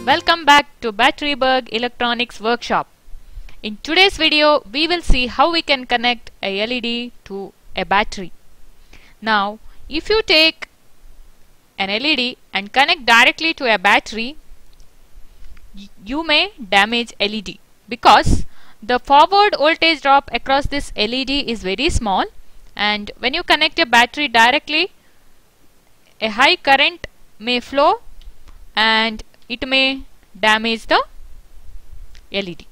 Welcome back to Batteryberg Electronics Workshop. In today's video, we will see how we can connect a LED to a battery. Now, if you take an LED and connect directly to a battery, you may damage LED because the forward voltage drop across this LED is very small, and when you connect a battery directly, a high current may flow and it may damage the LED.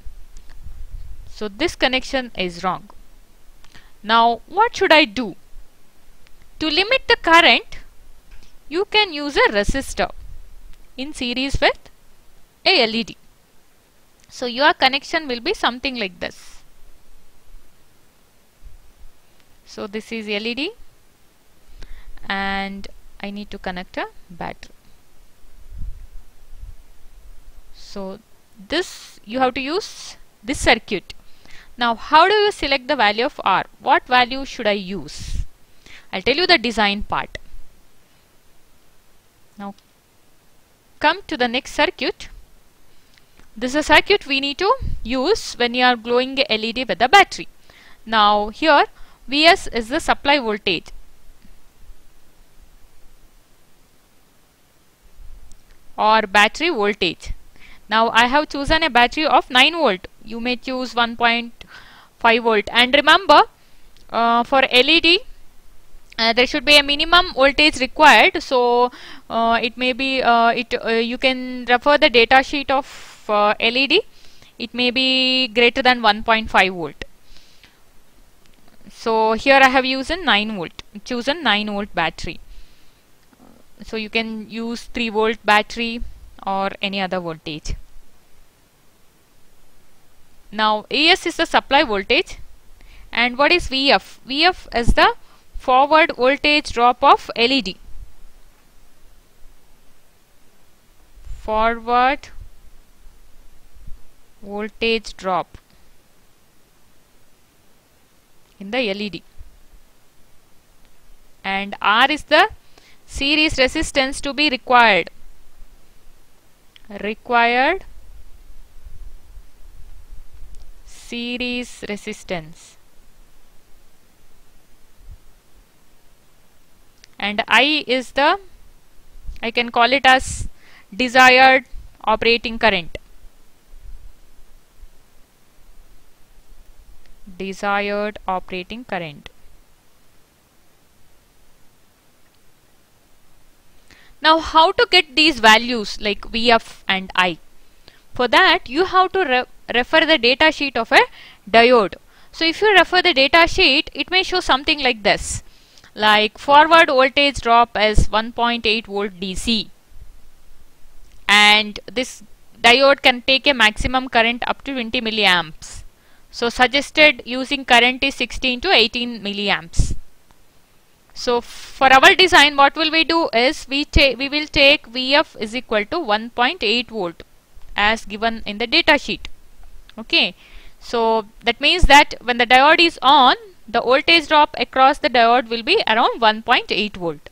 So this connection is wrong. Now what should I do? To limit the current, you can use a resistor in series with a LED. So your connection will be something like this. So this is LED and I need to connect a battery. So this you have to use this circuit. Now how do you select the value of R? What value should I use? I'll tell you the design part. Now come to the next circuit. This is a circuit we need to use when you are glowing a LED with a battery. Now here Vs is the supply voltage. Or battery voltage. Now I have chosen a battery of 9 volt. You may choose 1.5 volt. And remember, for LED, there should be a minimum voltage required. So it may be you can refer the data sheet of LED. It may be greater than 1.5 volt. So here I have chosen 9 volt battery. So you can use 3 volt battery or any other voltage. Now ES is the supply voltage, and what is VF? VF is the forward voltage drop of LED. Forward voltage drop in the LED. And R is the series resistance to be required. Series resistance. And I is the, I can call it as desired operating current. Desired operating current. Now how to get these values like VF and I? For that you have to refer the data sheet of a diode. So if you refer the data sheet, it may show something like this, like forward voltage drop as 1.8 volt DC, and this diode can take a maximum current up to 20 milliamps. So suggested using current is 16 to 18 milliamps. So for our design, what will we do is we will take VF is equal to 1.8 volt as given in the data sheet. Okay, so that means that when the diode is on, the voltage drop across the diode will be around 1.8 volt.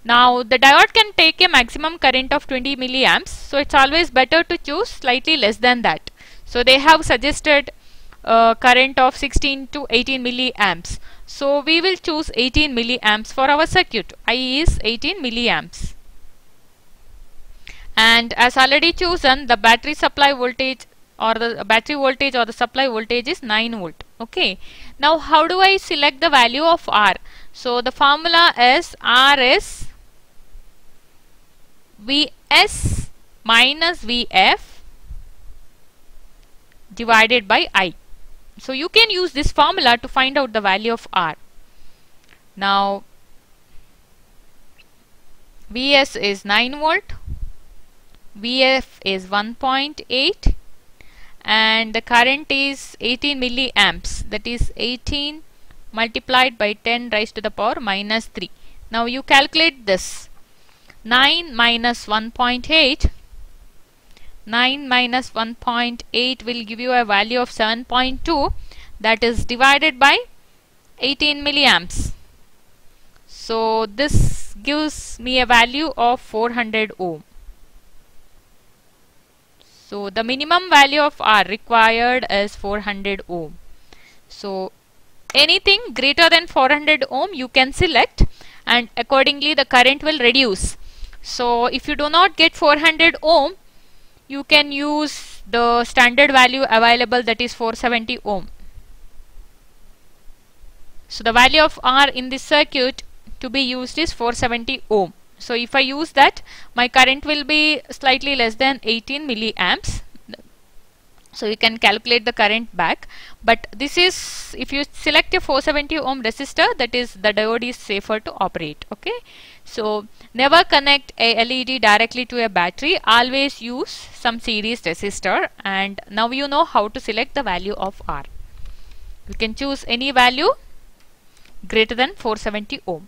Now the diode can take a maximum current of 20 milliamps, so it's always better to choose slightly less than that. So they have suggested current of 16 to 18 milliamps. So we will choose 18 milliamps for our circuit. I is 18 milliamps. And as already chosen, the battery supply voltage or the battery voltage or the supply voltage is 9 volt. Okay. Now how do I select the value of R? So the formula is R is Vs minus Vf divided by I. So you can use this formula to find out the value of R. Now Vs is 9 volt, Vf is 1.8, and the current is 18 milliamps, that is 18 multiplied by 10 raised to the power minus 3. Now you calculate this. 9 minus 1.8, 9 minus 1.8 will give you a value of 7.2, that is divided by 18 milliamps. So this gives me a value of 400 ohm. So the minimum value of R required is 400 ohm. So anything greater than 400 ohm you can select, and accordingly the current will reduce. So if you do not get 400 ohm, you can use the standard value available, that is 470 ohm. So the value of R in this circuit to be used is 470 ohm. So if I use that, my current will be slightly less than 18 milliamps. So you can calculate the current back. But this is, if you select a 470 ohm resistor, that is, the diode is safer to operate. Okay. So never connect a LED directly to a battery. Always use some series resistor. And now you know how to select the value of R. You can choose any value greater than 470 ohm.